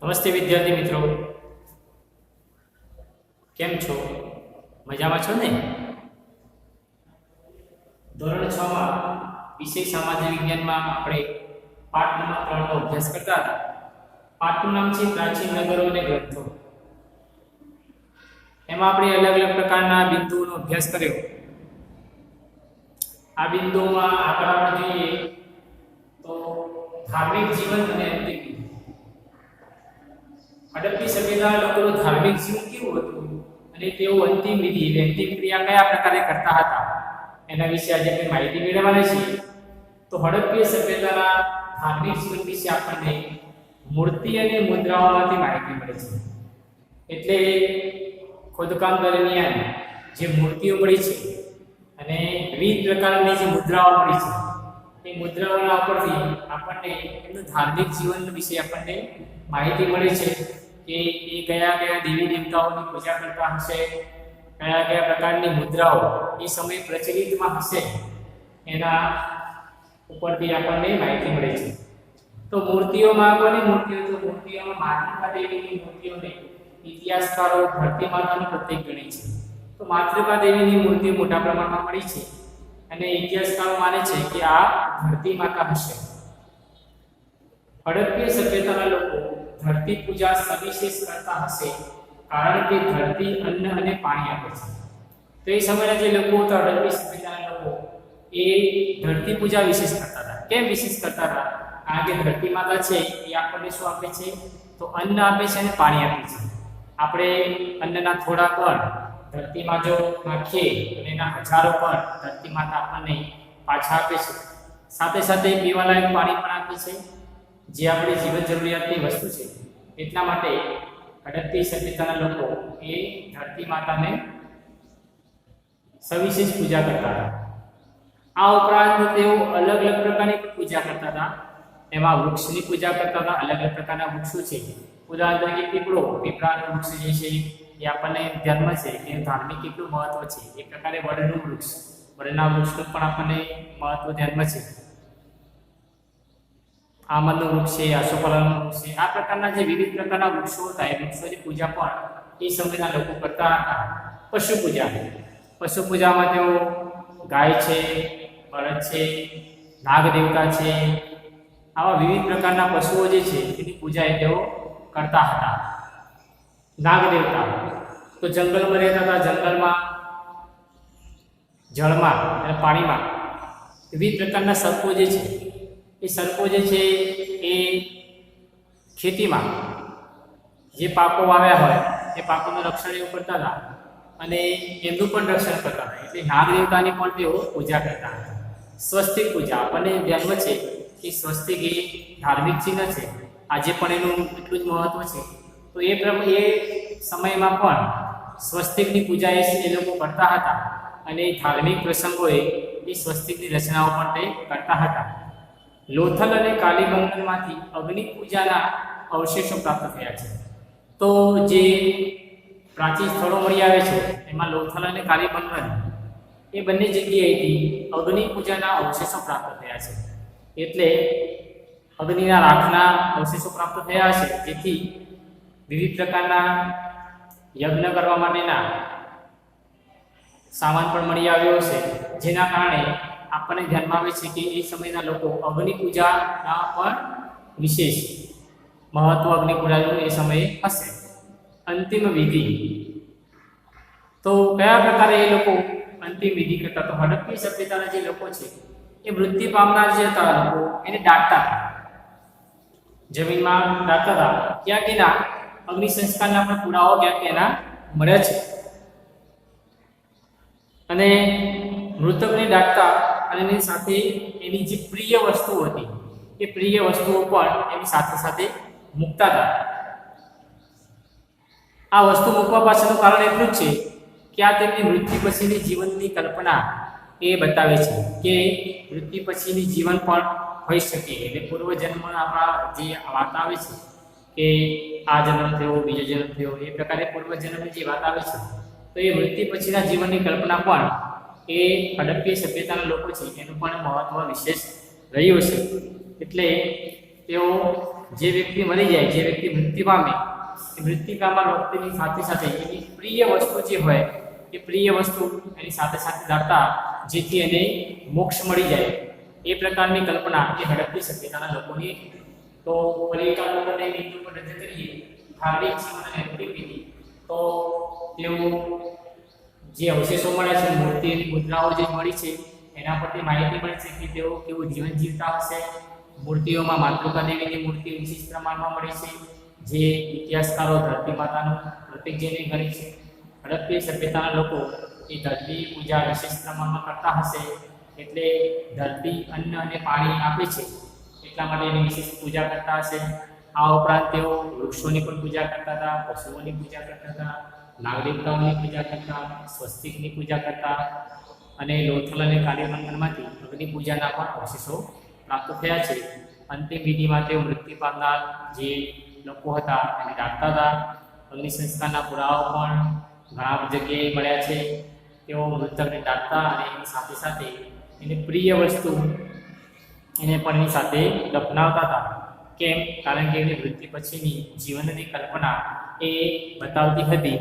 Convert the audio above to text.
નમસ્તે વિદ્યાર્થી મિત્રો, કેમ છો? મજામાં છો ને? ધોરણ 6 માં વિષય સામાજિક વિજ્ઞાનમાં આપણે પાઠ નંબર 3 નો અભ્યાસ કરતા હતા. પાઠનું નામ છે પ્રાચીન નગરો અને ગ્રંથો. એમાં આપણે અલગ અલગ પ્રકારના બિંદુઓનો અભ્યાસ કર્યો. આ બિંદુઓમાં આગળ આપણે જોઈએ તો ધાર્મિક જીવન અને અંતિમ હડપ્પી સભ્યતા લોકોનું ધાર્મિક જીવન કેવું હતું અને તેઓ અંતિમ વિધિ એટલે અંતિમ ક્રિયા કયા પ્રકારે કરતા હતા એના વિશે આજે આપણે માહિતી મેળવવાની છે. તો હડપ્પી સભ્યતાના ધાર્મિક જીવન વિશે આપણને મૂર્તિ અને મુદ્રાઓમાંથી માહિતી મળે છે. એટલે ખોદકામ દરમિયાન જે મૂર્તિઓ મળી છે અને વિવિધ પ્રકારની જે મુદ્રાઓ મળી છે એ મુદ્રાઓના ઉપરથી આપણને એમનું ધાર્મિક જીવન વિશે આપણને માહિતી મળે છે કે એ કયા કયા દેવી દેવતાઓની પૂજા કરતા હશે, કયા કયા પ્રકારની મુદ્રાઓ એ સમય પ્રચલિતમાં હશે, એના ઉપરથી આપણને માહિતી મળે છે. તો મૂર્તિઓમાં કોની મૂર્તિઓ? તો મૂર્તિઓમાં માતૃકા દેવીની મૂર્તિઓને ઇતિહાસકારો ધરતી માતાનું પ્રતીક ગણે છે. તો માતૃકા દેવીની મૂર્તિઓ મોટા પ્રમાણમાં મળી છે અને ઇતિહાસકારો માને છે કે આ ધરતી માતા હશે. હડપ્પી સભ્યતાના લોકો ધરતી પૂજા સવિશેષ કરતા હશે કારણ કે ધરતી અન્ન અને પાણી આપે છે. તો એ સમયના જે લોકો હતા હડપ્પી સભ્યતાના લોકો એ ધરતી પૂજા વિશેષ કરતા હતા. કેમ વિશેષ કરતા હતા? કારણ કે ધરતી માતા છે એ આપણને શું આપે છે? તો અન્ન આપે છે અને પાણી આપે છે. આપણે અન્નના થોડા કણ ધરતીમાં જો નાખીએ અને એના હજારો કણ ધરતી માતા આપણને પાછા આપે છે. સાથે સાથે પીવાલાયક પાણી પણ આપે છે, જે આપણી જીવન જરૂરિયાતની વસ્તુ છે. એટલા માટે હડપ્પી સભ્યતાના લોકો એ ધરતી માતાને સવિશેષ પૂજા કરતા હતા. આ ઉપરાંત તેઓ અલગ અલગ પ્રકારની પૂજા કરતા હતા. એમાં વૃક્ષની પૂજા કરતા હતા. અલગ અલગ પ્રકારના વૃક્ષો છે. ઉદાહરણ તરીકે પીપળાનું વૃક્ષ જે છે એ આપણને ધ્યાનમાં છે કે ધાર્મિક કેટલું મહત્વ છે. એ પ્રકારે વડનું વૃક્ષ, વડના વૃક્ષનું પણ આપણને મહત્વ ધ્યાનમાં છે. આમદનું વૃક્ષ છે, આસોપાલવનું વૃક્ષ છે. આ પ્રકારના જે વિવિધ પ્રકારના વૃક્ષો હતા એ વૃક્ષોની પૂજા પણ એ સમયના લોકો કરતા હતા. પશુ પૂજા, પશુ પૂજામાં તેઓ ગાય છે, બળદ છે, નાગ દેવતા છે, આવા વિવિધ પ્રકારના પશુઓ જે છે એની પૂજા એ તેઓ કરતા હતા. નાગ દેવતા તો જંગલમાં રહેતા હતા. જંગલમાં, જળમાં અને પાણીમાં વિવિધ પ્રકારના સર્પો જે છે એ સર્પો જે છે એ ખેતીમાં જે પાકો વાવ્યા હોય એ પાકોનું રક્ષણ એવું કરતા હતા અને એમનું પણ રક્ષણ કરતા હતા. એટલે નાગ દેવતાની પણ તેઓ પૂજા કરતા હતા. સ્વસ્તિક પૂજા આપણને ધ્યાનમાં છે કે સ્વસ્તિક એ ધાર્મિક ચિહ્ન છે. આજે પણ એનું એટલું જ મહત્વ છે. તો એ સમયમાં પણ સ્વસ્તિકની પૂજા એ લોકો કરતા હતા અને ધાર્મિક પ્રસંગોએ એ સ્વસ્તિકની રચનાઓ પણ તે કરતા હતા. લોથલ અને કાલીબંગનમાંથી અગ્નિ પૂજાના અવશેષો પ્રાપ્ત થયા છે. તો જે પ્રાચીન સ્થળો મળી આવે છે એમાં લોથલ અને કાલીબંગન એ બંને જગ્યાએથી અગ્નિ પૂજાના અવશેષો પ્રાપ્ત થયા છે. એટલે અગ્નિના રાખના અવશેષો પ્રાપ્ત થયા છે, જેથી વિવિધ પ્રકારના યજ્ઞ કરવા માટેના સામાન પણ મળી આવ્યો છે. જેના કારણે આપણને ધ્યાનમાં આવે છે કે એ સમયના લોકો અગ્નિ પૂજાના પણ વિશેષ મહત્વ અગ્નિ પૂજાનું એ સમયે હશે. અંતિમ વિધિ, તો કયા પ્રકારે એ લોકો અંતિમ વિધિ કરતા? તો હડપ્પી સભ્યતાના જે લોકો છે એ મૃત્યુ પામનાર જે હતા લોકો એને દાટતા હતા, જમીનમાં દાટતા હતા. ક્યાંક એના અગ્નિ સંસ્કારના પણ પુરાવો ક્યાંક એના મળ્યા છે. અને મૃતકને દાટતા અને એની સાથે એની જે પ્રિય વસ્તુઓ હતી એ પ્રિય વસ્તુઓ પણ એની સાથે સાથે મૂકતા હતા. આ વસ્તુ મૂકવા પાછળનું કારણ એટલું જ છે કે આ તેમની મૃત્યુ પછીની જીવનની કલ્પના એ બતાવે છે કે મૃત્યુ પછીની જીવન પણ હોઈ શકે. એટલે પૂર્વજન્મના આપણા જે વાત આવે છે કે આ જન્મ થયો, બીજો જન્મ થયો, એ પ્રકારે પૂર્વજન્મની જે વાત આવે છે તો એ મૃત્યુ પછીના જીવનની કલ્પના પણ એ હડપ્પી સભ્યતાના લોકો છે એનું પણ મહત્વ વિશેષ રહ્યું છે. એટલે તેઓ જે વ્યક્તિ મરી જાય, જે વ્યક્તિ મૃત્યુ પામે, એ મૃત્યુ પામનાર વ્યક્તિની સાથે સાથે એની પ્રિય વસ્તુ જે હોય એ પ્રિય વસ્તુ એની સાથે સાથે દાતા, જેથી એને મોક્ષ મળી જાય, એ પ્રકારની કલ્પના એ હડપ્પી સભ્યતાના લોકોની હતી. તો ફરી એક આપણે નીતિ ઉપર નજર કરીએ, ધાર્મિક જીવન અને એક્ટિવિટી. તો તેઓ જે અવશેષો મળ્યા છે, મૂર્તિની મુદ્રાઓ જે મળી છે, એના પરથી માહિતી મળી છે કે તેઓ કેવું જીવન જીવતા હશે. મૂર્તિઓમાં માતૃકા દેવીની મૂર્તિ વિશિષ્ટ પ્રમાણમાં મળી છે, જે ઇતિહાસકારો ધરતી માતાનું પ્રતીક જેને ગણી છે. હડપ્પી સભ્યતાના લોકો એ ધરતી પૂજા વિશેષ પ્રમાણમાં કરતા હશે, એટલે ધરતી અન્ન અને પાણી આપે છે એટલા માટે એની વિશેષ પૂજા કરતા હશે. આ ઉપરાંત તેઓ વૃક્ષોની પણ પૂજા કરતા હતા, પશુઓની પૂજા કરતા હતા, નાગરિકતાઓની પૂજા કરતા, સ્વસ્તિકની પૂજા કરતા, અને લોથલ અને કાર્યમંડળમાંથી અગ્નિ પૂજાના પણ અવશેષો પ્રાપ્ત થયા છે. અંતિમ વિધિમાં તેઓ મૃત્યુ પામનાર જે લોકો હતા એને રાખતા હતા. અગ્નિ સંસ્કારના પુરાવાઓ પણ ઘણા જગ્યાએ મળ્યા છે. તેઓ મૃતકને દાટતા અને એની સાથે સાથે એની પ્રિય વસ્તુ એને પણ એની સાથે દફનાવતા હતા. કેમ? કારણ કે એની મૃત્યુ પછીની જીવનની કલ્પના એ બતાવતી હતી